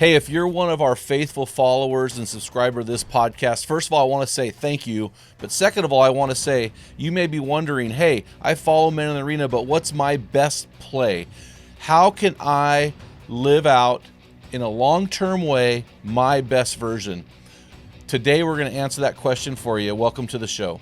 Hey, if you're one of our faithful followers and subscriber of this podcast, first of all, I want to say thank you. But second of all, I want to say you may be wondering, hey, I follow Men in the Arena, but what's my best play? How can I live out in a long-term way my best version? Today, we're going to answer that question for you. Welcome to the show.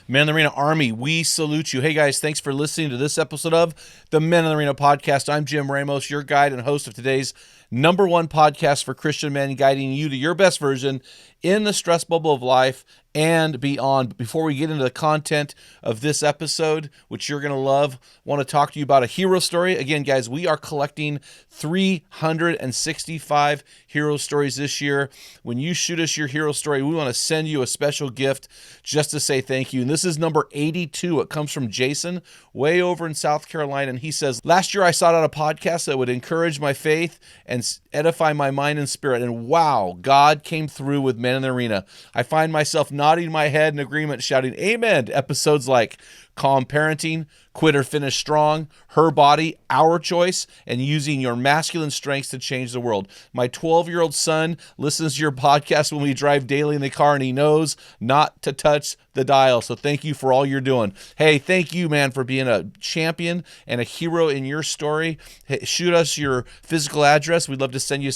Men in the Arena Army, we salute you. Hey guys, thanks for listening to this episode of the Men in the Arena podcast. I'm Jim Ramos, your guide and host of today's #1 podcast for Christian men, guiding you to your best version in the stress bubble of life and beyond. But before we get into the content of this episode, which you're going to love, I want to talk to you about a hero story. Again, guys, we are collecting 365 hero stories this year. When you shoot us your hero story, we want to send you a special gift just to say thank you. And this is number 82. It comes from Jason, way over in South Carolina. And he says, last year I sought out a podcast that would encourage my faith and edify my mind and spirit. And wow, God came through with Men in the Arena. I find myself nodding my head in agreement, shouting amen to episodes like Calm Parenting, Quit or Finish Strong, Her Body, Our Choice, and Using Your Masculine Strengths to Change the World. My 12-year-old son listens to your podcast when we drive daily in the car, and he knows not to touch the dial. So thank you for all you're doing. Hey, thank you, man, for being a champion and a hero in your story. Hey, shoot us your physical address. We'd love to send you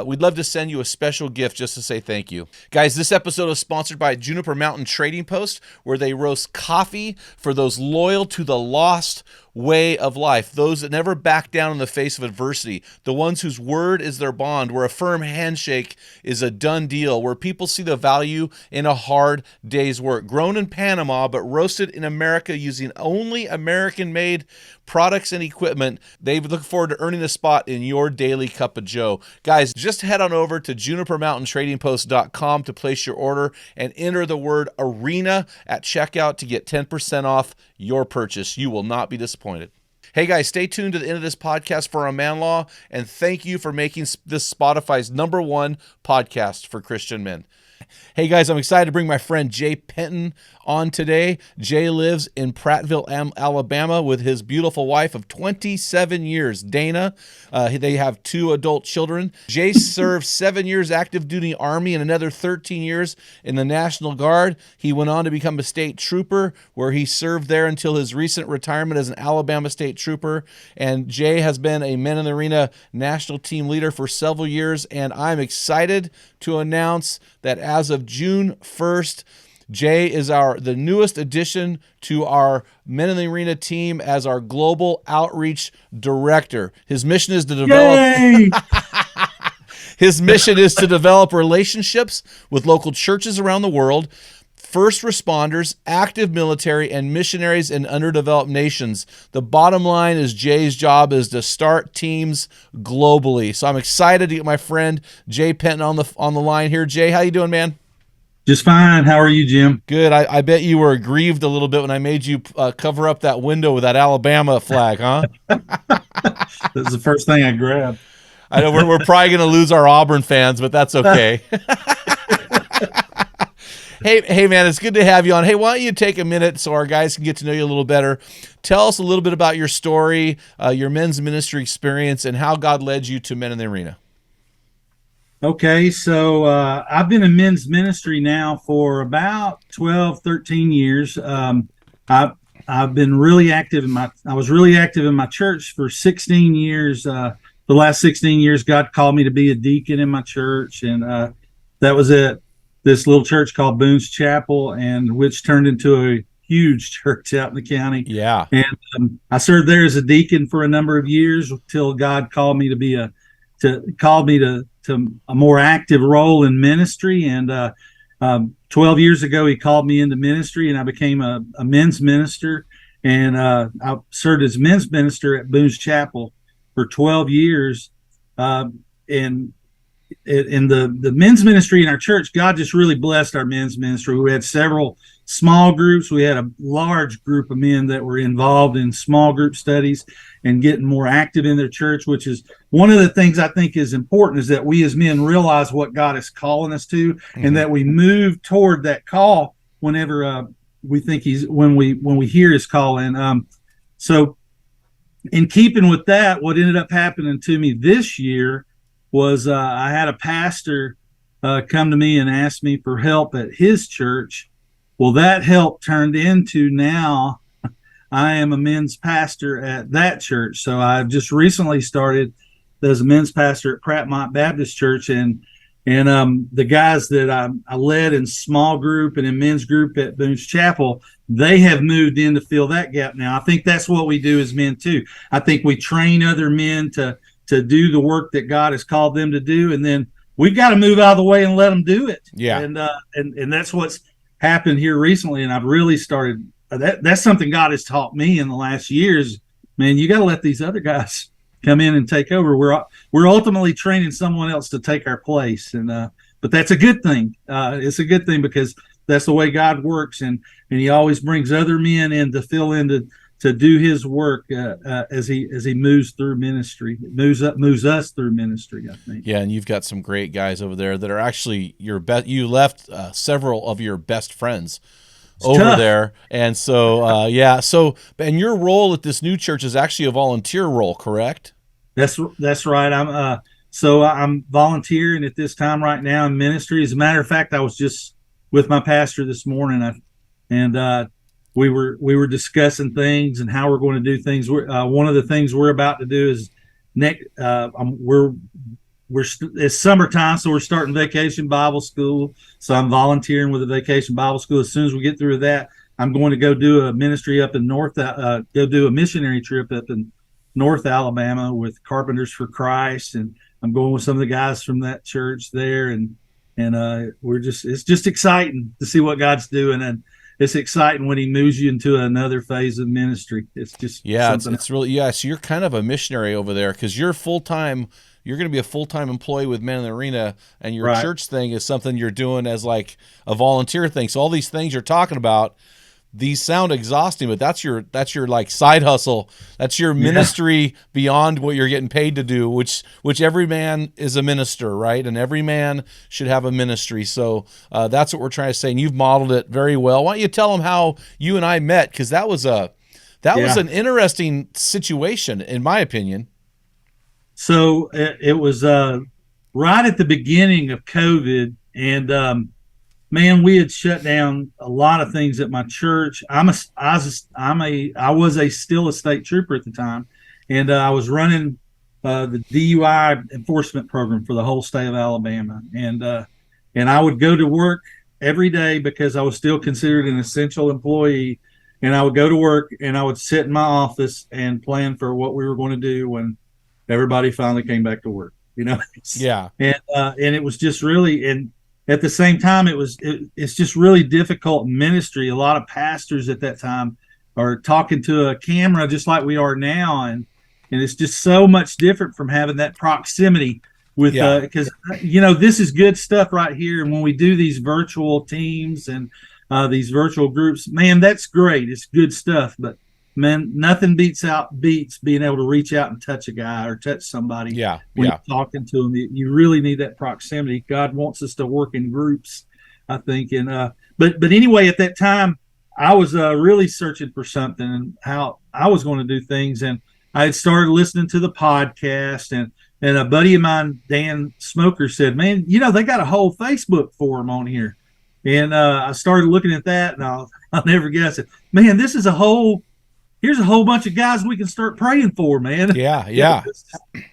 we'd love to send you a special gift just to say thank you. Guys, this episode is sponsored by Juniper Mountain Trading Post, where they roast coffee for those loyal to the lost way of life, those that never back down in the face of adversity, the ones whose word is their bond, where a firm handshake is a done deal, where people see the value in a hard day's work. Grown in Panama, but roasted in America using only American-made products and equipment, they look forward to earning a spot in your daily cup of joe. Guys, just head on over to junipermountaintradingpost.com to place your order and enter the word ARENA at checkout to get 10% off your purchase. You will not be disappointed. Hey guys, stay tuned to the end of this podcast for our man law, and thank you for making this Spotify's #1 podcast for Christian men. Hey guys, I'm excited to bring my friend Jay Penton on today. Jay lives in Prattville, Alabama with his beautiful wife of 27 years, Dana. They have 2 adult children. Jay served 7 years active duty Army and another 13 years in the National Guard. He went on to become a state trooper, where he served there until his recent retirement as an Alabama state trooper. And Jay has been a Men in the Arena national team leader for several years, and I'm excited to announce that as of June 1st, Jay is the newest addition to our Men in the Arena team as our global outreach director. His mission is to develop His mission is to develop relationships with local churches around the world, first responders, active military, and missionaries in underdeveloped nations. The bottom line is Jay's job is to start teams globally. So I'm excited to get my friend Jay Penton on the line here. Jay, how you doing, man? Just fine. How are you, Jim? Good. I bet you were aggrieved a little bit when I made you cover up that window with that Alabama flag, huh? That's the first thing I grabbed. I know we're probably going to lose our Auburn fans, but that's okay. Hey, man, it's good to have you on. Hey, why don't you take a minute so our guys can get to know you a little better? Tell us a little bit about your story, your men's ministry experience, and how God led you to Men in the Arena. Okay, so I've been in men's ministry now for about 12, 13 years. I've been really active I was really active in my church for 16 years. The last 16 years, God called me to be a deacon in my church, and that was at this little church called Boone's Chapel, and which turned into a huge church out in the county. Yeah. And I served there as a deacon for a number of years until God called me to a more active role in ministry. And 12 years ago, he called me into ministry, and I became a men's minister. And I served as men's minister at Boone's Chapel for 12 years. And in the men's ministry in our church, God just really blessed our men's ministry. We had several small groups. We had a large group of men that were involved in small group studies and getting more active in their church, which is one of the things I think is important, is that we as men realize what God is calling us to, and that we move toward that call whenever we think when we hear his call. And so in keeping with that, what ended up happening to me this year was I had a pastor come to me and ask me for help at his church. Well, that help turned into now I am a men's pastor at that church. So I've just recently started as a men's pastor at Prattmont Baptist Church, and the guys that I led in small group and in men's group at Boone's Chapel, they have moved in to fill that gap now. I think that's what we do as men too. I think we train other men to do the work that God has called them to do, and then we've got to move out of the way and let them do it. Yeah, and that's what's happened here recently, and I've really started. That's something God has taught me in the last years. Man, you got to let these other guys come in and take over. We're ultimately training someone else to take our place, and but that's a good thing. It's a good thing because that's the way God works, and He always brings other men in to fill in to do His work as He moves through ministry, moves us through ministry. I think. Yeah, and you've got some great guys over there that are actually your best. You left several of your best friends over there, and so So, and your role at this new church is actually a volunteer role, correct? That's right. I'm volunteering at this time right now in ministry. As a matter of fact, I was just with my pastor this morning, and we were discussing things and how we're going to do things. One of the things we're about to do is it's summertime, so we're starting Vacation Bible School. So I'm volunteering with the Vacation Bible School. As soon as we get through that, I'm going to go do a ministry up in go do a missionary trip up in North Alabama with Carpenters for Christ, and I'm going with some of the guys from that church there, and it's just exciting to see what God's doing, and it's exciting when He moves you into another phase of ministry. It's just it's really So you're kind of a missionary over there because you're full-time. You're going to be a full-time employee with Men in the Arena, and your church thing is something you're doing as like a volunteer thing. So all these things you're talking about, these sound exhausting, but that's your like side hustle. That's your ministry beyond what you're getting paid to do, which every man is a minister, right? And every man should have a ministry. So that's what we're trying to say, and you've modeled it very well. Why don't you tell them how you and I met? Because that was an interesting situation, in my opinion. So it was right at the beginning of COVID, and man, we had shut down a lot of things at my church. I was still a state trooper at the time, and I was running the DUI enforcement program for the whole state of Alabama, and I would go to work every day because I was still considered an essential employee, and I would go to work and I would sit in my office and plan for what we were going to do when everybody finally came back to work. Yeah, and it was just really and. At the same time, it's just really difficult ministry. A lot of pastors at that time are talking to a camera just like we are now, and it's just so much different from having that proximity with because this is good stuff right here. And when we do these virtual teams and these virtual groups, man, that's great. It's good stuff, but man, nothing beats being able to reach out and touch a guy or touch somebody. When you're talking to them, you really need that proximity. God wants us to work in groups, I think. And but anyway, at that time, I was really searching for something and how I was going to do things. And I had started listening to the podcast, and a buddy of mine, Dan Smoker, said, "Man, they got a whole Facebook forum on here." And I started looking at that, and I'll never guess it. Man, here's a whole bunch of guys we can start praying for, man. Yeah.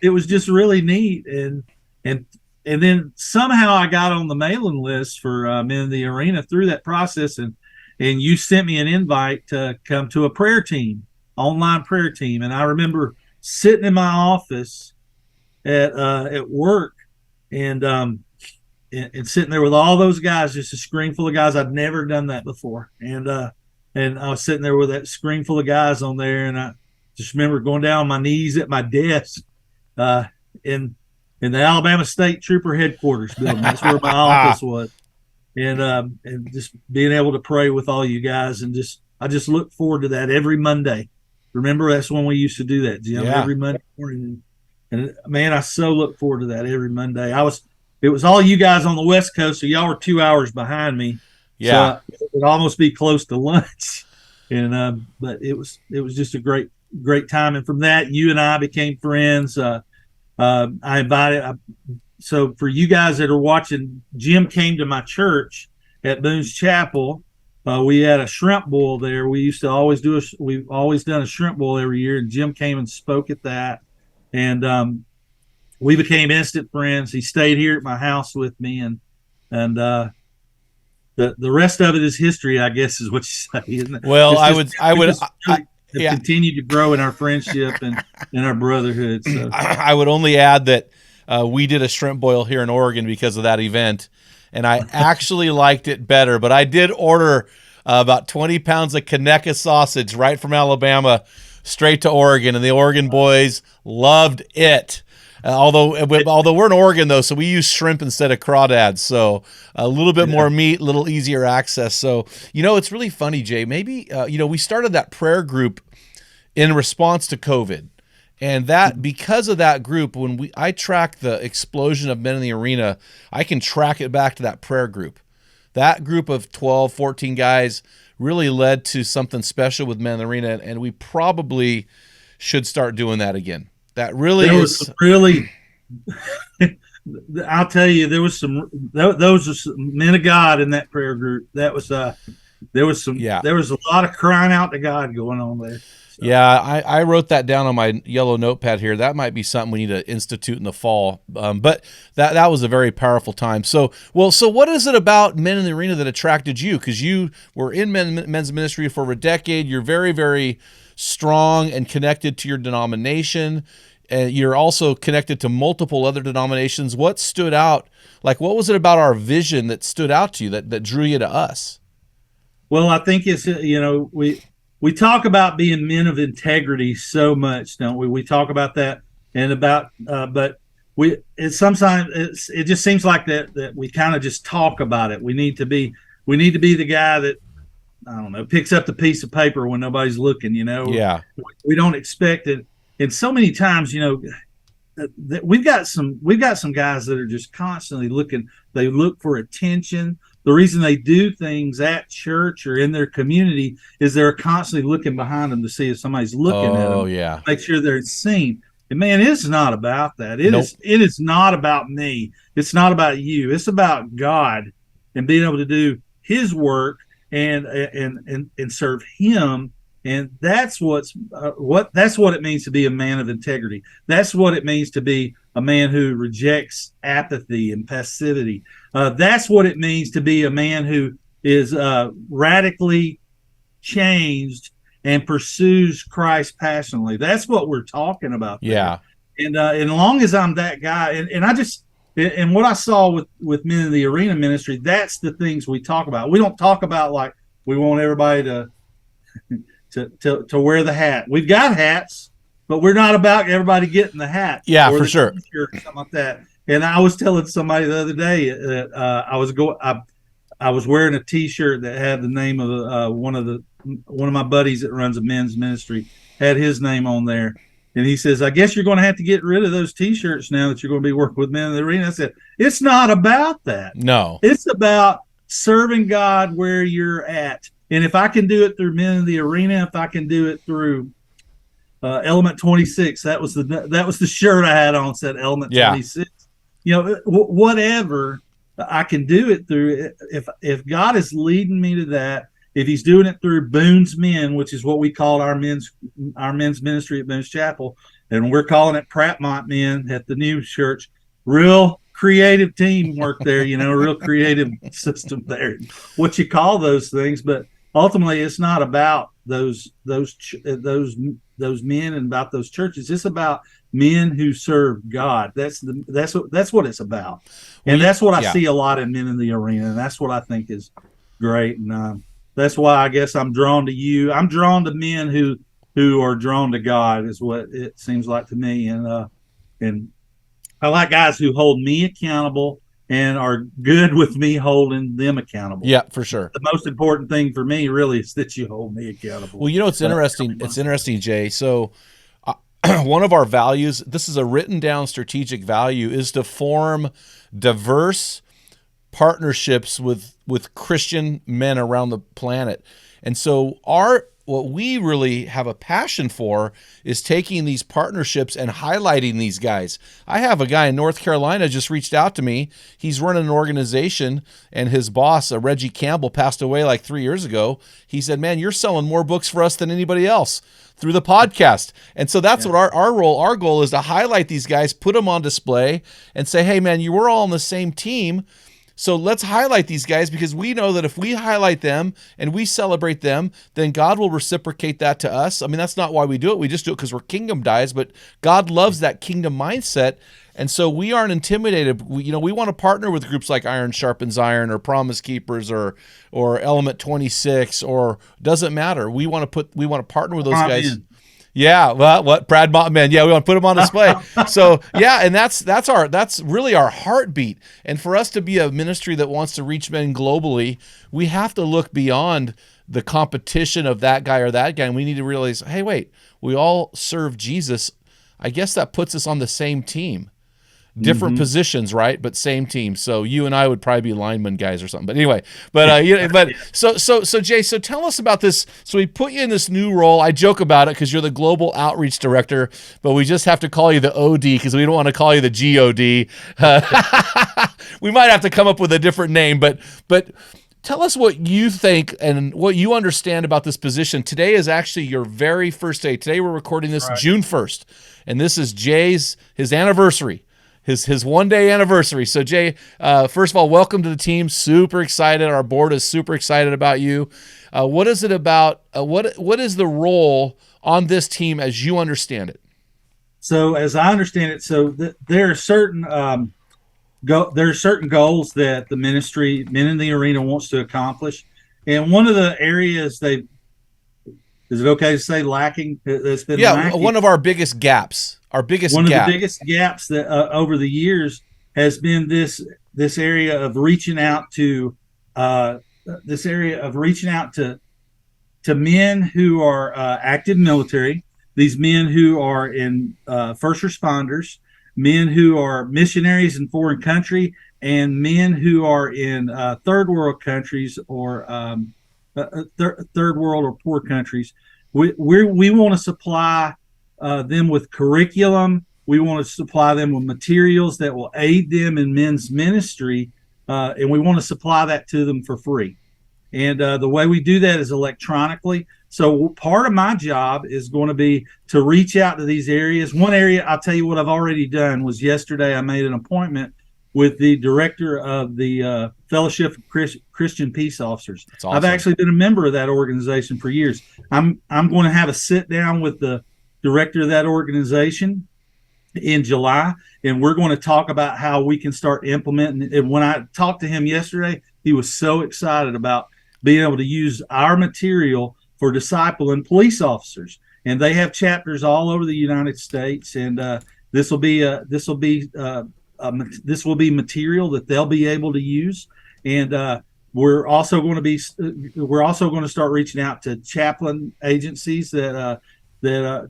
It was just really neat. And then somehow I got on the mailing list for Men in the Arena through that process. And you sent me an invite to come to a prayer team, online prayer team. And I remember sitting in my office at work and sitting there with all those guys, just a screen full of guys. I'd never done that before. And I was sitting there with that screen full of guys on there, and I just remember going down on my knees at my desk in the Alabama State Trooper headquarters building. That's where my office was, and just being able to pray with all you guys, and I just look forward to that every Monday. Remember, that's when we used to do that, Jim, every Monday morning, and man, I so look forward to that every Monday. It was all you guys on the West Coast, so y'all were 2 hours behind me. Yeah, so it would almost be close to lunch, and but it was just a great great time. And from that, you and I became friends. I invited. So for you guys that are watching, Jim came to my church at Boone's Chapel. We had a shrimp boil there. We used to always we've always done a shrimp boil every year, and Jim came and spoke at that. And we became instant friends. He stayed here at my house with me, and the rest of it is history, I guess, is what you say, isn't it? Well, Have continued to grow in our friendship and in our brotherhood. So I would only add that we did a shrimp boil here in Oregon because of that event, and I actually liked it better. But I did order about 20 pounds of Conecuh sausage right from Alabama straight to Oregon, and the Oregon boys loved it. Although we're in Oregon, though, so we use shrimp instead of crawdads, so a little bit more meat, a little easier access. So, it's really funny, Jay. Maybe, we started that prayer group in response to COVID. And that, because of that group, when I track the explosion of men in the arena, I can track it back to that prayer group. That group of 12, 14 guys really led to something special with men in the arena, and we probably should start doing that again. That really is really. I'll tell you, there was those are some men of God in that prayer group. That was there was a lot of crying out to God going on there. So. Yeah, I wrote that down on my yellow notepad here. That might be something we need to institute in the fall. But that was a very powerful time. So what is it about men in the arena that attracted you? Because you were in men's ministry for a decade. You're very, very strong and connected to your denomination. And you're also connected to multiple other denominations. What stood out? Like, what was it about our vision that stood out to you, that drew you to us? Well, I think it's, we talk about being men of integrity so much, don't we? We talk about that and about, but sometimes it just seems like that we kind of just talk about it. We need to be the guy that, I don't know, picks up the piece of paper when nobody's looking, Yeah. We don't expect it. And so many times, that we've got some guys that are just constantly looking. They look for attention. The reason they do things at church or in their community is they're constantly looking behind them to see if somebody's looking at them. Oh, yeah. Make sure they're seen. And man, it's not about that. It is not about me. It's not about you. It's about God and being able to do His work and serve Him. And that's what it means to be a man of integrity. That's what it means to be a man who rejects apathy and passivity. That's what it means to be a man who is radically changed and pursues Christ passionately. That's what we're talking about there. Yeah. And as long as I'm that guy, and what I saw with men in the arena ministry, that's the things we talk about. We don't talk about like we want everybody to wear the hat. We've got hats, but we're not about everybody getting the hat. Yeah, for sure. Or something like that. And I was telling somebody the other day that I was wearing a T-shirt that had the name of one of my buddies that runs a men's ministry, had his name on there. And he says, I guess you're going to have to get rid of those T-shirts now that you're going to be working with men in the arena. I said, it's not about that. No. It's about serving God where you're at. And if I can do it through men in the arena, if I can do it through Element 26, that was the shirt I had on, said Element 26. Whatever I can do it through. If God is leading me to that, if He's doing it through Boone's Men, which is what we call our men's ministry at Boone's Chapel, and we're calling it Prattmont Men at the new church. Real creative teamwork there, real creative system there. What you call those things, but ultimately, it's not about those men and about those churches. It's about men who serve God. That's what it's about, and that's what I see a lot in men in the arena, and that's what I think is great. And that's why I guess I'm drawn to you. I'm drawn to men who are drawn to God, is what it seems like to me, and I like guys who hold me accountable and are good with me holding them accountable. Yeah, for sure. The most important thing for me really is that you hold me accountable. Well, it's interesting. It's interesting, Jay. So one of our values, this is a written down strategic value, is to form diverse partnerships with Christian men around the planet. And so what we really have a passion for is taking these partnerships and highlighting these guys. I have a guy in North Carolina just reached out to me. He's running an organization, and his boss, Reggie Campbell, passed away like 3 years ago. He said, man, you're selling more books for us than anybody else through the podcast. And so that's what our goal is, to highlight these guys, put them on display, and say, hey, man, we're all on the same team. So let's highlight these guys, because we know that if we highlight them and we celebrate them, then God will reciprocate that to us. I mean, that's not why we do it. We just do it because we're kingdom guys, but God loves that kingdom mindset. And so we aren't intimidated. We want to partner with groups like Iron Sharpens Iron, or Promise Keepers, or Element 26, or doesn't matter. We want to partner with those guys. Yeah, well, what Brad Mottman? Yeah, we want to put them on display. So yeah, and that's really our heartbeat. And for us to be a ministry that wants to reach men globally, we have to look beyond the competition of that guy or that guy, and we need to realize, hey, wait, we all serve Jesus. I guess that puts us on the same team. Different positions, right? But same team. So you and I would probably be lineman guys or something. But anyway, so Jay, so tell us about this. So we put you in this new role. I joke about it because you're the global outreach director, but we just have to call you the OD because we don't want to call you the GOD. We might have to come up with a different name, but tell us what you think and what you understand about this position. Today is actually your very first day. Today we're recording this June 1st, and this is his anniversary. His one-day anniversary. So, Jay, first of all, welcome to the team. Super excited. Our board is super excited about you. What is it about? What is the role on this team as you understand it? So, as I understand it, there are certain goals that the ministry, Men in the Arena, wants to accomplish, and one of the areas is it okay to say lacking? That's been lacking. One of our biggest gaps. One of the biggest gaps that over the years has been this area of reaching out to men who are active military, these men who are in first responders, men who are missionaries in foreign country, and men who are in third world countries or third world or poor countries. We want to supply them with curriculum. We want to supply them with materials that will aid them in men's ministry, and we want to supply that to them for free. And the way we do that is electronically. So part of my job is going to be to reach out to these areas. One area, I'll tell you what I've already done, was yesterday I made an appointment with the director of the Fellowship of Christian Peace Officers. That's awesome. I've actually been a member of that organization for years. I'm going to have a sit down with the director of that organization in July, and we're going to talk about how we can start implementing. And when I talked to him yesterday, he was so excited about being able to use our material for discipling police officers. And they have chapters all over the United States, and this will be material that they'll be able to use. And we're also going to start reaching out to chaplain agencies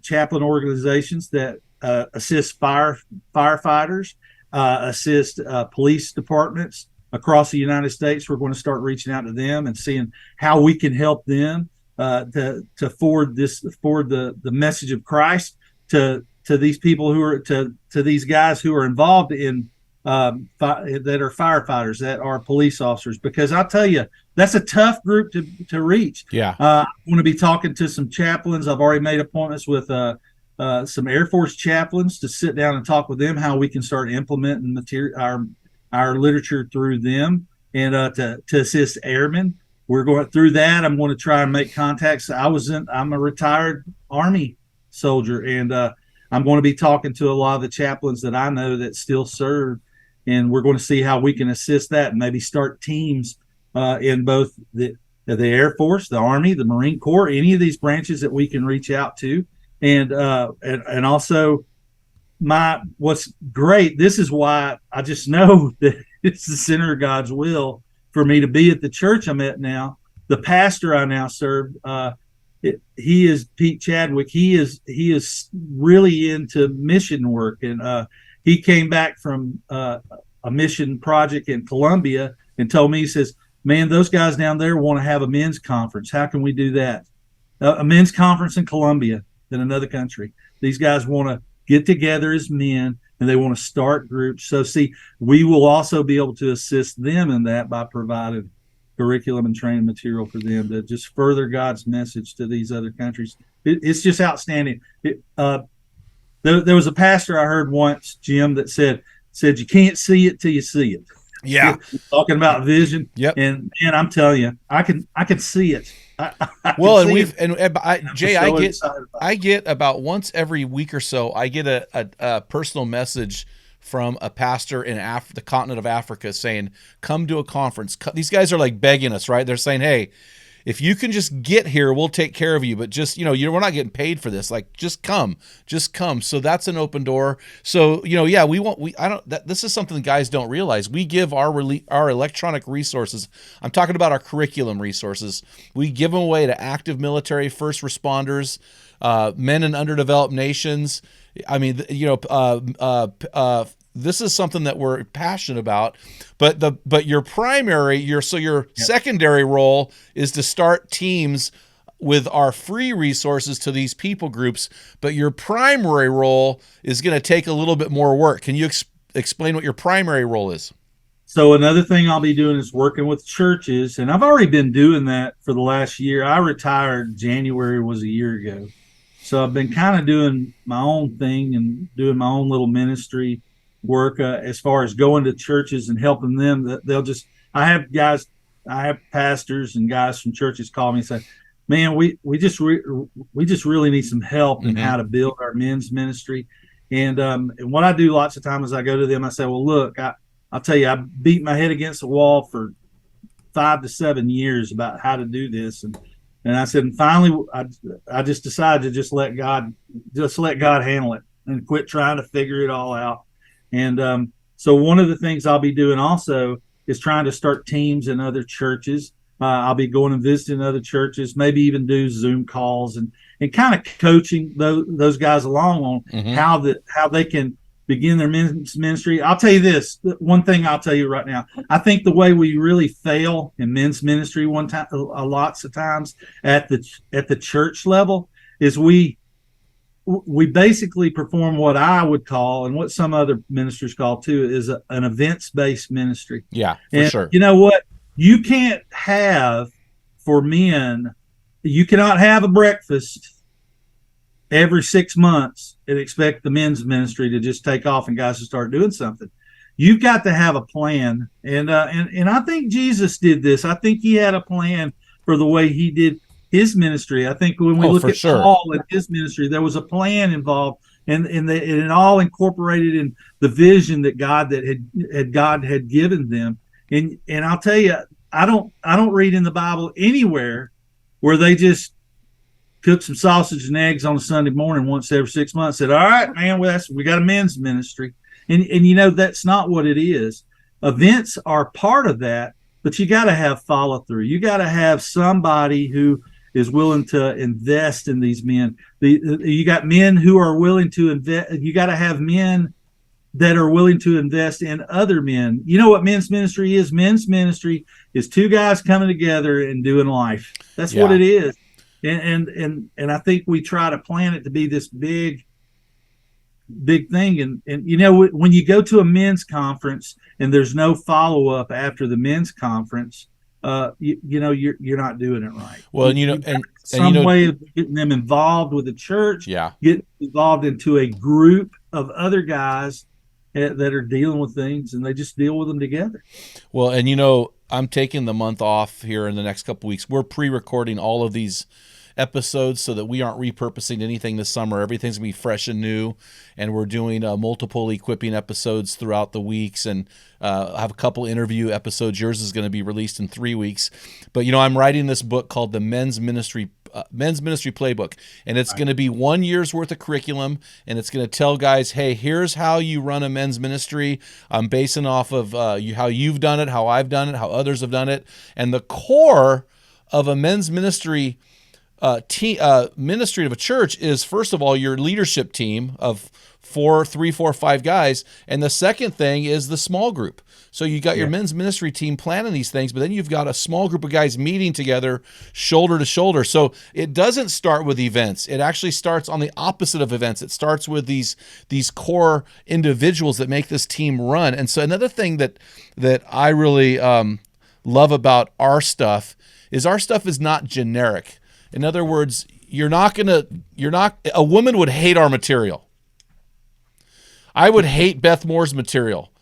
chaplain organizations that assist firefighters, assist police departments across the United States. We're going to start reaching out to them and seeing how we can help them to forward the message of Christ to these people who are to these guys who are involved in that are firefighters, that are police officers, because I'll tell you, that's a tough group to reach. Yeah. I'm going to be talking to some chaplains. I've already made appointments with some Air Force chaplains to sit down and talk with them how we can start implementing our literature through them, and to assist airmen. We're going through that. I'm going to try and make contacts. I'm a retired Army soldier, and I'm going to be talking to a lot of the chaplains that I know that still serve, and we're going to see how we can assist that and maybe start teams in both the Air Force, the Army, the Marine Corps, any of these branches that we can reach out to. And also what's great, this is why I just know that it's the center of God's will for me to be at the church I'm at now. The pastor I now serve, he is Pete Chadwick. He is really into mission work, and he came back from a mission project in Colombia and told me, he says, man, those guys down there want to have a men's conference. How can we do that? a men's conference in Colombia in another country. These guys want to get together as men and they want to start groups. So, see, we will also be able to assist them in that by providing curriculum and training material for them to just further God's message to these other countries. It's just outstanding. There was a pastor I heard once, Jim, that said you can't see it till you see it. Yeah, talking about vision. Yep. And I'm telling you, I can see it. Well, and Jay, I get about once every week or so, I get a personal message from a pastor in the continent of Africa saying, come to a conference. These guys are like begging us, right? They're saying, hey, if you can just get here, we'll take care of you. But just, we're not getting paid for this. Like, just come. So that's an open door. So, this is something guys don't realize. We give our electronic resources. I'm talking about our curriculum resources. We give them away to active military, first responders, men in underdeveloped nations. I mean, this is something that we're passionate about, but your secondary role is to start teams with our free resources to these people groups, but your primary role is going to take a little bit more work. Can you explain what your primary role is? So another thing I'll be doing is working with churches, and I've already been doing that for the last year. I retired, January was a year ago. So I've been kind of doing my own thing and doing my own little ministry work as far as going to churches and helping them. I have pastors and guys from churches call me and say, man, we just really need some help in how to build our men's ministry. And what I do lots of times is I go to them, I say, well, look, I'll tell you, I beat my head against the wall for 5 to 7 years about how to do this. And I said, and finally, I just decided to just let God handle it and quit trying to figure it all out. And so one of the things I'll be doing also is trying to start teams in other churches. I'll be going and visiting other churches, maybe even do Zoom calls and kind of coaching those guys along on how they can begin their men's ministry. I'll tell you this, one thing I'll tell you right now. I think the way we really fail in men's ministry lots of times at the church level is we basically perform what I would call, and what some other ministers call too, is an events-based ministry. Yeah, for sure. You know what? You can't have, for men, you cannot have a breakfast every 6 months and expect the men's ministry to just take off and guys to start doing something. You've got to have a plan. And I think Jesus did this. I think he had a plan for the way he did his ministry. I think when we look at Paul and his ministry, there was a plan involved, and it all incorporated in the vision that God had given them. And I'll tell you, I don't read in the Bible anywhere where they just cooked some sausage and eggs on a Sunday morning once every 6 months. Said, all right, man, we got a men's ministry, and that's not what it is. Events are part of that, but you got to have follow through. You got to have somebody who is willing to invest in these men. You got men who are willing to invest. You got to have men that are willing to invest in other men. You know what men's ministry is? Men's ministry is two guys coming together and doing life. That's what it is. And I think we try to plan it to be this big thing. And when you go to a men's conference and there's no follow up after the men's conference, you're not doing it right. Well, some way of getting them involved with the church, get involved into a group of other guys that are dealing with things, and they just deal with them together. Well, and I'm taking the month off here in the next couple of weeks. We're pre-recording all of these episodes so that we aren't repurposing anything this summer. Everything's gonna be fresh and new, and we're doing multiple equipping episodes throughout the weeks, and I have a couple interview episodes. Yours is going to be released in 3 weeks, but I'm writing this book called the Men's Ministry Playbook, and it's going to be 1 year's worth of curriculum, and it's going to tell guys, hey, here's how you run a men's ministry. I'm basing off of how you've done it, how I've done it, how others have done it, and the core of a men's ministry ministry of a church is, first of all, your leadership team of 3, 4, 5 guys. And the second thing is the small group. So you got your men's ministry team planning these things, but then you've got a small group of guys meeting together shoulder to shoulder. So it doesn't start with events. It actually starts on the opposite of events. It starts with these core individuals that make this team run. And so another thing that I really love about our stuff is not generic. In other words, a woman would hate our material. I would hate Beth Moore's material,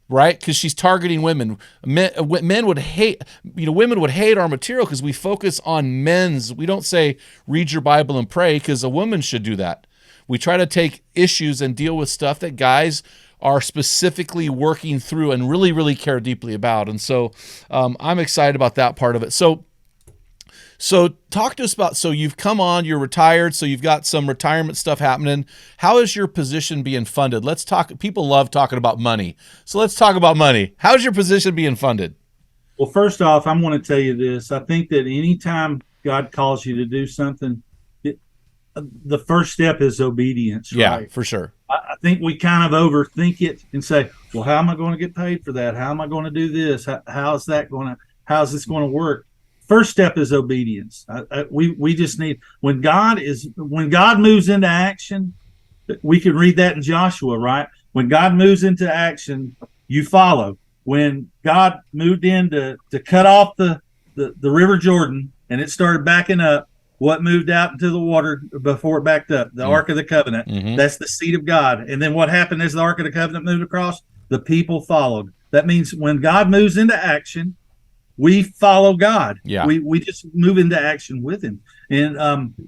right? Because she's targeting women. Men would hate, women would hate our material because we focus on men's. We don't say, read your Bible and pray, because a woman should do that. We try to take issues and deal with stuff that guys are specifically working through and really, really care deeply about. And so I'm excited about that part of it. So talk to us about, so you've come on, you're retired, so you've got some retirement stuff happening. How is your position being funded? Let's talk. People love talking about money. So let's talk about money. How's your position being funded? Well, first off, I'm going to tell you this. I think that anytime God calls you to do something, the first step is obedience. Yeah, right? For sure. I think we kind of overthink it and say, well, how am I going to get paid for that? How am I going to do this? How's this going to work? First step is obedience. We just need, when God moves into action, we can read that in Joshua, right? When God moves into action, you follow. When God moved in to cut off the River Jordan and it started backing up, what moved out into the water before it backed up? The Ark of the Covenant. Mm-hmm. That's the seed of God. And then what happened as the Ark of the Covenant moved across? The people followed. That means when God moves into action, we follow God. Yeah. We just move into action with him. And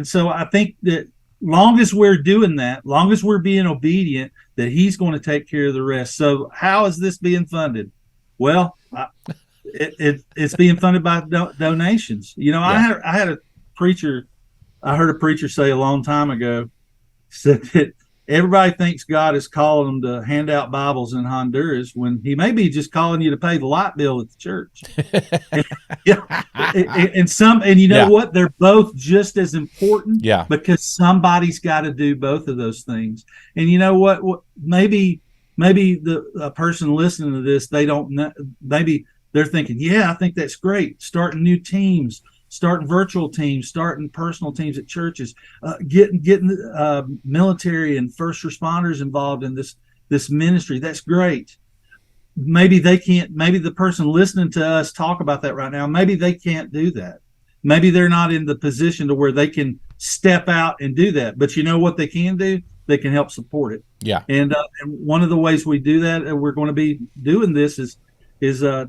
so I think that long as we're doing that, long as we're being obedient, that he's going to take care of the rest. So how is this being funded? Well, it's being funded by donations. I heard a preacher say a long time ago, said that everybody thinks God is calling them to hand out Bibles in Honduras when he may be just calling you to pay the light bill at the church. What? They're both just as important. Yeah. Because somebody's got to do both of those things. And you know what? Maybe the person listening to this, they don't know. Maybe they're thinking, yeah, I think that's great. Starting new teams, starting virtual teams, starting personal teams at churches, getting military and first responders involved in this ministry. That's great. Maybe they can't. Maybe the person listening to us talk about that right now, maybe they can't do that. Maybe they're not in the position to where they can step out and do that. But you know what they can do? They can help support it. Yeah. And one of the ways we do that, and we're going to be doing this, is we're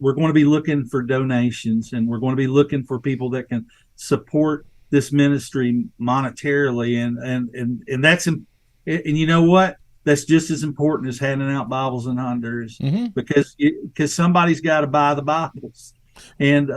going to be looking for donations, and we're going to be looking for people that can support this ministry monetarily, and that's, and you know what, that's just as important as handing out Bibles in Honduras. Mm-hmm. because somebody's got to buy the Bibles, and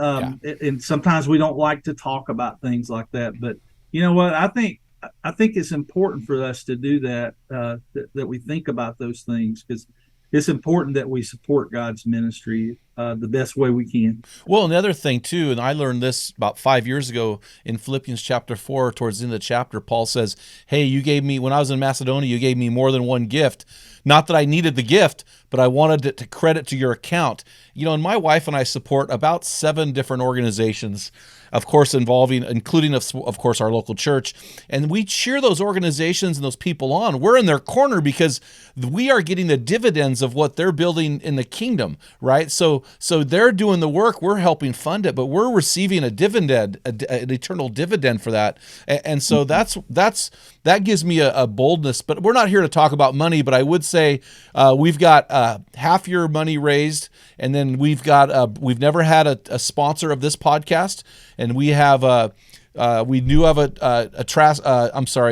sometimes we don't like to talk about things like that, but you know what, I think it's important for us to do that, that we think about those things, because it's important that we support God's ministry the best way we can. Well, another thing too, and I learned this about 5 years ago in Philippians chapter 4, towards the end of the chapter, Paul says, hey, you gave me, when I was in Macedonia, you gave me more than one gift. Not that I needed the gift, but I wanted it to credit to your account. And my wife and I support about 7 different organizations, of course, including, of course, our local church. And we cheer those organizations and those people on. We're in their corner because we are getting the dividends of what they're building in the kingdom, right? So they're doing the work, we're helping fund it, but we're receiving a dividend, an eternal dividend for that. And so that gives me a boldness. But we're not here to talk about money, but I would say we've got half your money raised, and then we've never had a sponsor of this podcast. And we have we do have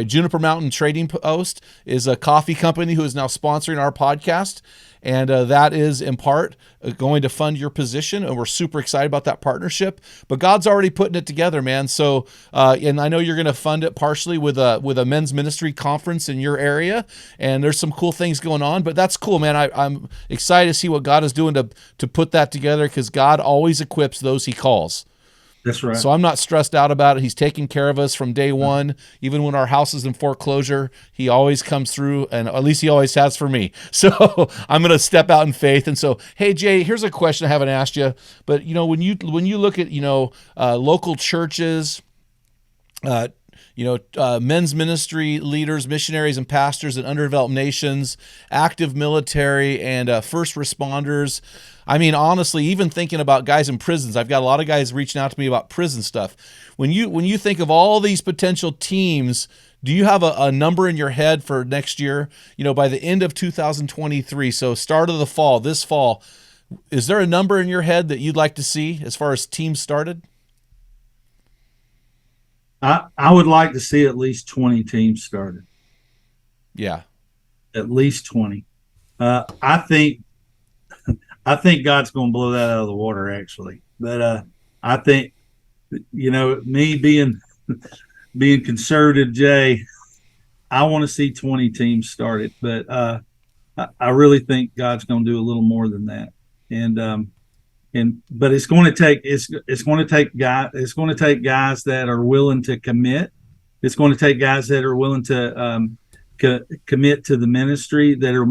Juniper Mountain Trading Post is a coffee company who is now sponsoring our podcast. And that is in part going to fund your position. And we're super excited about that partnership. But God's already putting it together, man. So, and I know you're going to fund it partially with a men's ministry conference in your area. And there's some cool things going on. But that's cool, man. I'm excited to see what God is doing to put that together, because God always equips those he calls. That's right. So I'm not stressed out about it. He's taking care of us from day one. Even when our house is in foreclosure, he always comes through, and at least he always has for me. So I'm going to step out in faith. And so, hey, Jay, here's a question I haven't asked you. But, when you look at, local churches, men's ministry leaders, missionaries, and pastors in underdeveloped nations, active military, and first responders. I mean, honestly, even thinking about guys in prisons, I've got a lot of guys reaching out to me about prison stuff. When you think of all these potential teams, do you have a number in your head for next year? By the end of 2023, so start of the fall, this fall, is there a number in your head that you'd like to see as far as teams started? I would like to see at least 20 teams started. Yeah. At least 20. I think God's going to blow that out of the water, actually. But I think, me being conservative, Jay, I want to see 20 teams started. But I really think God's going to do a little more than that. But it's going to take guys that are willing to commit. It's going to take guys that are willing to commit to the ministry, that are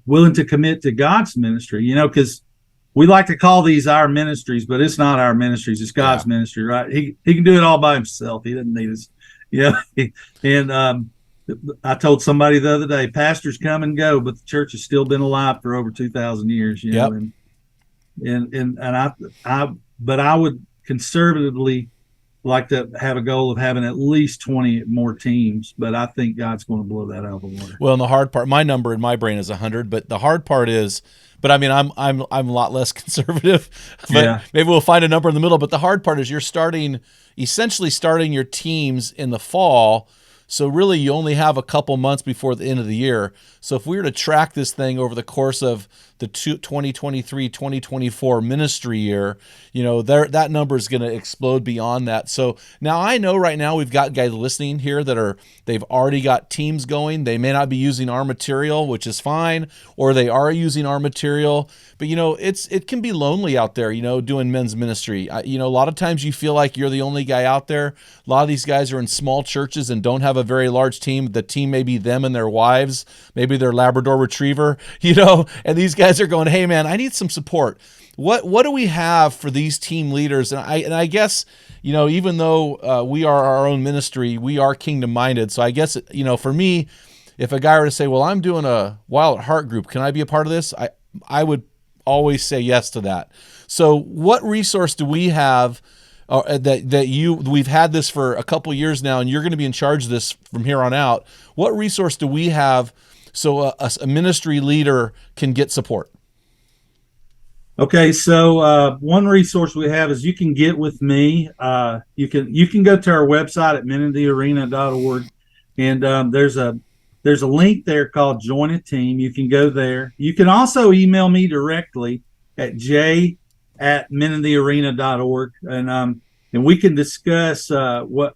willing to commit to God's ministry, because we like to call these our ministries, but it's not our ministries. It's God's ministry, right? He can do it all by himself. He doesn't need us. And I told somebody the other day, pastors come and go, but the church has still been alive for over 2,000 years, Yep. But I would conservatively like to have a goal of having at least 20 more teams, but I think God's going to blow that out of the water. Well, and the hard part, my number in my brain is 100, but the hard part is, but I mean, I'm a lot less conservative, but maybe we'll find a number in the middle. But the hard part is you're essentially starting your teams in the fall. So really you only have a couple months before the end of the year. So if we were to track this thing over the course of the 2023-2024 ministry year, that number is going to explode beyond that. So now I know right now we've got guys listening here they've already got teams going. They may not be using our material, which is fine, or they are using our material. But it can be lonely out there, doing men's ministry. A lot of times you feel like you're the only guy out there. A lot of these guys are in small churches and don't have a very large team. The team may be them and their wives, maybe their Labrador Retriever, and these guys are going, hey man, I need some support. What do we have for these team leaders? And I guess, even though we are our own ministry, we are kingdom minded. So I guess, for me, if a guy were to say, well, I'm doing a Wild at Heart group, can I be a part of this? I would always say yes to that. So what resource do we have we've had this for a couple years now, and you're going to be in charge of this from here on out? What resource do we have so a ministry leader can get support? Okay, so one resource we have is you can get with me. You can go to our website at meninthearena.org, and there's a link there called Join a Team. You can go there. You can also email me directly at j@meninthearena.org, and we can discuss what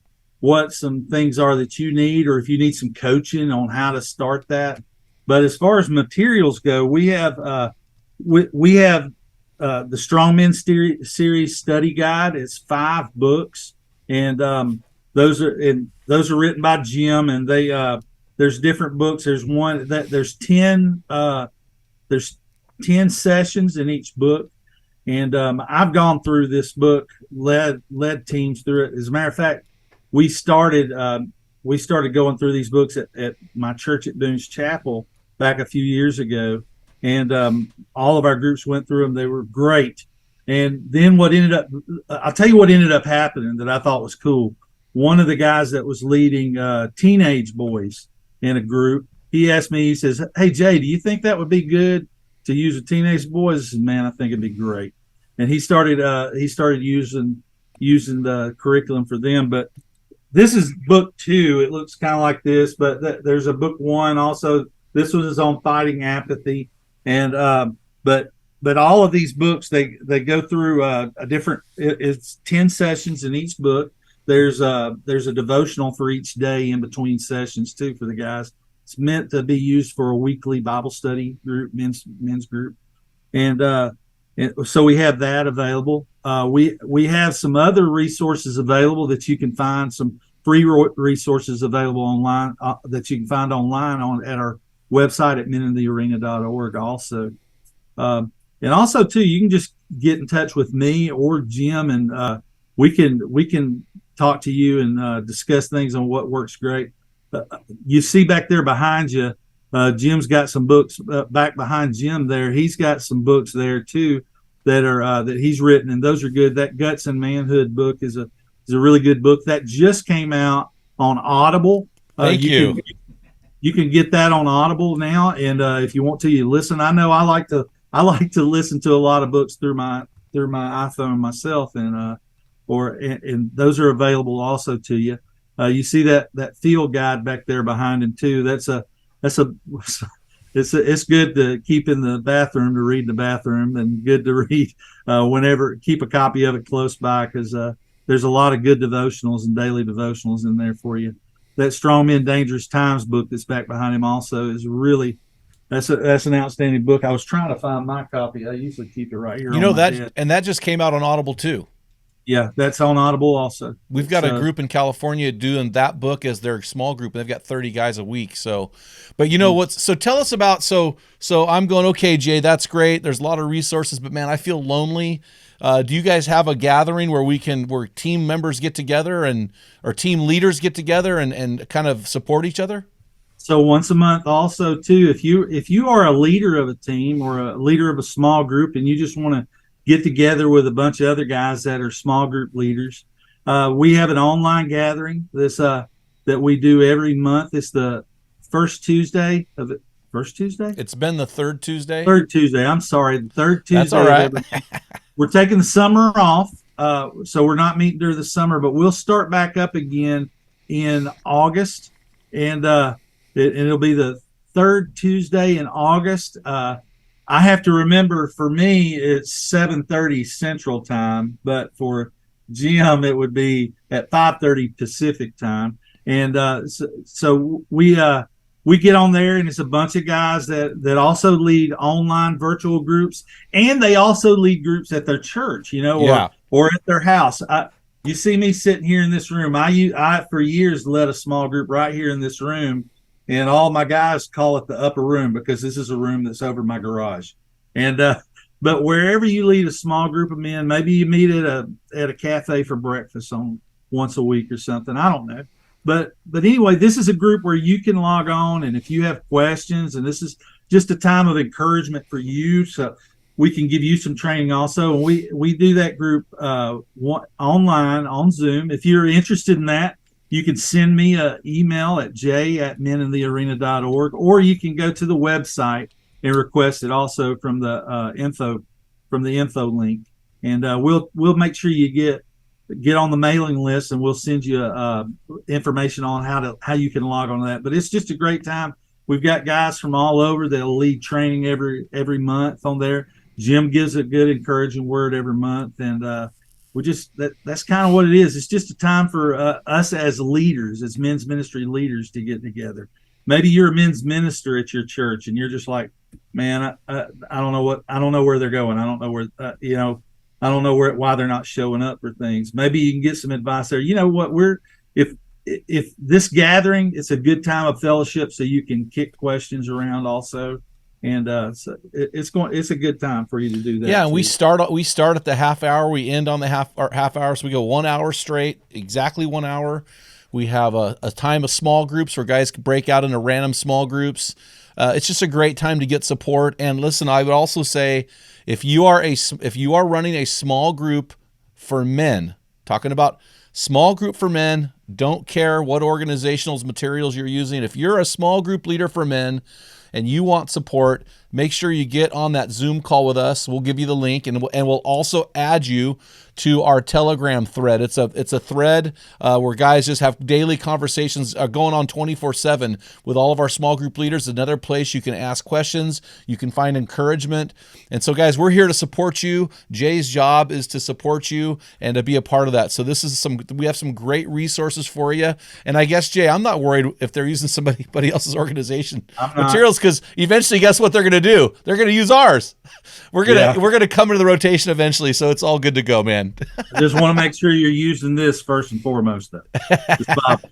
some things are that you need, or if you need some coaching on how to start that. But as far as materials go, we have the Strong Men Series Study Guide. It's 5 books, and those are written by Jim, and there's different books. There's 10 sessions in each book, and I've gone through this book, led teams through it. As a matter of fact, we started going through these books at my church at Boone's Chapel back a few years ago. And all of our groups went through them. They were great. And then I'll tell you what ended up happening that I thought was cool. One of the guys that was leading teenage boys in a group, he asked me, he says, hey, Jay, do you think that would be good to use with teenage boys? I said, man, I think it'd be great. And he started using the curriculum for them. But this is book 2. It looks kind of like this, but there's a book 1 also. This one is on fighting apathy. And but all of these books, they go through a different. It's 10 sessions in each book. There's a devotional for each day in between sessions too for the guys. It's meant to be used for a weekly Bible study group, men's group, and so we have that available. we have some other resources available that you can find, some free resources available online that you can find online at our website at meninthearena.org also. And also too, you can just get in touch with me or Jim, and we can talk to you and discuss things on what works great. You see back there behind you, Jim's got some books back behind Jim there. He's got some books there too that are that he's written, and those are good. That Guts and Manhood book is a really good book that just came out on Audible. Thank you. You can get that on Audible now, and if you want to, you listen. I know I like to listen to a lot of books through my iPhone myself, and those are available also to you. You see that field guide back there behind him too. It's good to keep in the bathroom, to read in the bathroom, and good to read whenever. Keep a copy of it close by, because there's a lot of good devotionals and daily devotionals in there for you. That Strong Men, Dangerous Times book that's back behind him also is really, that's an outstanding book. I was trying to find my copy. I usually keep it right here. You know that, and that just came out on Audible too. Yeah, that's on Audible also. We've got a group in California doing that book as their small group, and they've got 30 guys a week. So, but you know what's, so tell us about, so I'm going, okay, Jay, that's great. There's a lot of resources, but man, I feel lonely. Do you guys have a gathering where team members get together or team leaders get together and kind of support each other? So once a month also too, if you are a leader of a team or a leader of a small group and you just want to get together with a bunch of other guys that are small group leaders, we have an online gathering that we do every month. It's the first Tuesday. It's been the third Tuesday. Third Tuesday. I'm sorry, the third Tuesday. That's all right. We're taking the summer off, so we're not meeting during the summer, but we'll start back up again in August, and it'll be the third Tuesday in August. I have to remember, for me, it's 7:30 Central Time, but for Jim, it would be at 5:30 Pacific Time. And so we get on there, and it's a bunch of guys that also lead online virtual groups, and they also lead groups at their church, or at their house. You see me sitting here in this room. I for years led a small group right here in this room. And all my guys call it the upper room because this is a room that's over my garage. And but wherever you lead a small group of men, maybe you meet at a cafe for breakfast once a week or something. I don't know. But anyway, this is a group where you can log on, and if you have questions, and this is just a time of encouragement for you, so we can give you some training also. And we do that group online on Zoom. If you're interested in that, you can send me an email at j@meninthearena.org, or you can go to the website and request it also from the info link. And we'll make sure you get on the mailing list, and we'll send you information on how you can log on to that. But it's just a great time. We've got guys from all over that'll lead training every month on there. Jim gives a good encouraging word every month, and that's kind of what it is. It's just a time for us as leaders, as men's ministry leaders, to get together. Maybe you're a men's minister at your church, and you're just like, man, I don't know where they're going. I don't know where, I don't know why they're not showing up for things. Maybe you can get some advice there. You know what? If this gathering, it's a good time of fellowship, so you can kick questions around also. And so it's a good time for you to do that. Yeah, and we start at the half hour. We end on the half hour. So we go 1 hour straight, exactly 1 hour. We have a time of small groups where guys can break out into random small groups. It's just a great time to get support. And listen, I would also say, if you are running a small group for men, talking about small group for men, don't care what organizational materials you're using. If you're a small group leader for men and you want support, make sure you get on that Zoom call with us. We'll give you the link, and we'll also add you to our Telegram thread. It's a thread where guys just have daily conversations going on 24/7 with all of our small group leaders. Another place you can ask questions, you can find encouragement. And so, guys, we're here to support you. Jay's job is to support you and to be a part of that. So we have some great resources for you. And I guess, Jay, I'm not worried if they're using somebody else's organization materials, because eventually, guess what they're going to do? They're going to use ours. We're gonna come into the rotation eventually, so it's all good to go, man. I just want to make sure you're using this first and foremost, though. This Bible.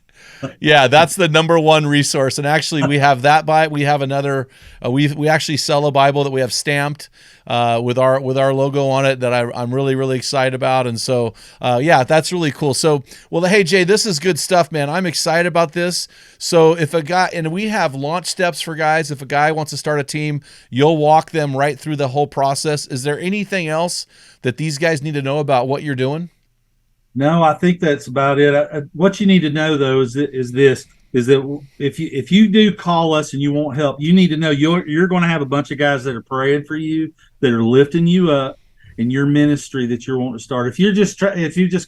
Yeah, that's the number one resource. And actually, we have that we have another. We actually sell a Bible that we have stamped with our logo on it that I'm really, really excited about. And so, yeah, that's really cool. So, well, hey, Jay, this is good stuff, man. I'm excited about this. So if a guy, and we have launch steps for guys, if a guy wants to start a team, you'll walk them right through the whole process. Is there anything else that these guys need to know about what you're doing? No, I think that's about it. What you need to know, though, is that if you do call us and you want help, you need to know you're going to have a bunch of guys that are praying for you, that are lifting you up in your ministry that you're wanting to start. If you just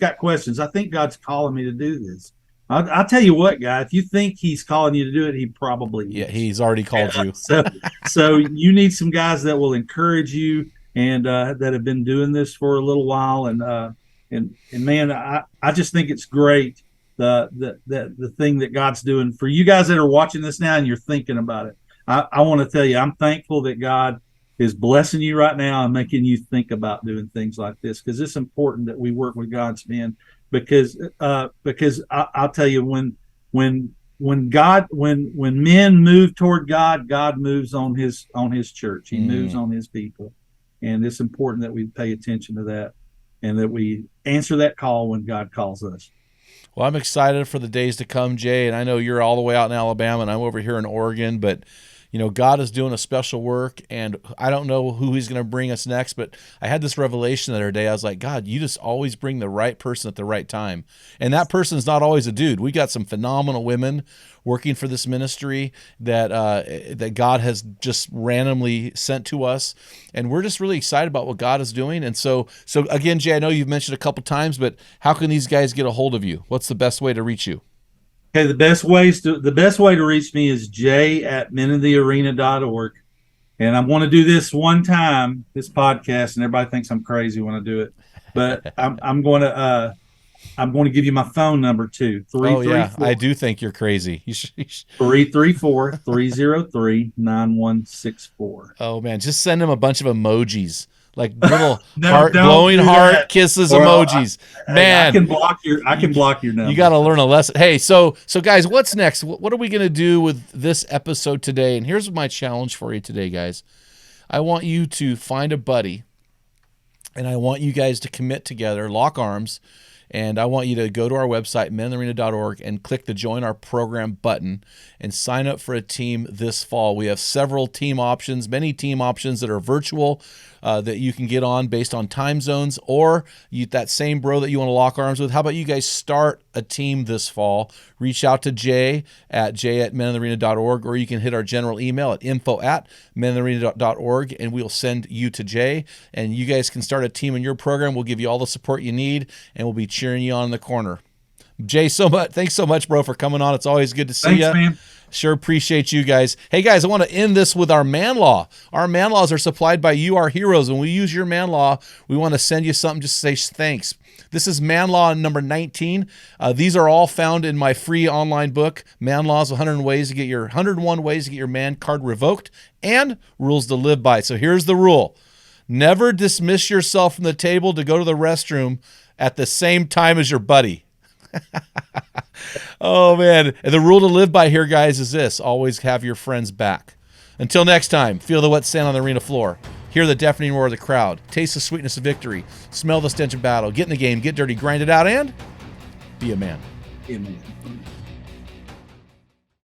got questions, I think God's calling me to do this. I'll tell you what, guy. If you think He's calling you to do it, He probably is. Yeah, He's already called you. So you need some guys that will encourage you and that have been doing this for a little while. And man, I just think it's great the thing that God's doing for you guys that are watching this now and you're thinking about it. I want to tell you, I'm thankful that God is blessing you right now and making you think about doing things like this, because it's important that we work with God's men. Because I'll tell you, when men move toward God, God moves on his church. He moves on His people, and it's important that we pay attention to that and that we answer that call when God calls us. Well, I'm excited for the days to come, Jay, and I know you're all the way out in Alabama, and I'm over here in Oregon, but God is doing a special work, and I don't know who He's going to bring us next, but I had this revelation the other day. I was like, God, you just always bring the right person at the right time, and that person's not always a dude. We got some phenomenal women working for this ministry that God has just randomly sent to us, and we're just really excited about what God is doing. And so again, Jay, I know you've mentioned a couple times, but how can these guys get a hold of you? What's the best way to reach you? Okay, the best way to reach me is jay@menonthearena.org. And I want to do this one time, this podcast, and everybody thinks I'm crazy when I do it. But I'm going to give you my phone number too. Oh yeah, I do think you're crazy. 334-303-9164. Oh man, just send them a bunch of emojis. Like little glowing heart kisses emojis. Man, I can block your number. You got to learn a lesson. Hey, so guys, what's next? What are we going to do with this episode today? And here's my challenge for you today, guys. I want you to find a buddy, and I want you guys to commit together, lock arms, and I want you to go to our website, menonthearena.org, and click the Join Our Program button and sign up for a team this fall. We have several team options, many team options that are virtual that you can get on based on time zones, or that same bro that you want to lock arms with. How about you guys start a team this fall? Reach out to Jay at menonthearena.org, or you can hit our general email at info@menonthearena.org, and we'll send you to Jay, and you guys can start a team in your program. We'll give you all the support you need, and we'll be cheering you on in the corner. Jay, thanks so much, bro, for coming on. It's always good to see you. Thanks, man. Sure appreciate you guys. Hey, guys, I want to end this with our man law. Our man laws are supplied by you, our heroes. When we use your man law, we want to send you something just to say thanks. This is man law number 19. These are all found in my free online book, Man Laws, 101 Ways to Get Your Man Card Revoked, and Rules to Live By. So here's the rule. Never dismiss yourself from the table to go to the restroom at the same time as your buddy. Oh, man. And the rule to live by here, guys, is this. Always have your friends back. Until next time, feel the wet sand on the arena floor. Hear the deafening roar of the crowd. Taste the sweetness of victory. Smell the stench of battle. Get in the game. Get dirty. Grind it out. And be a man. Amen.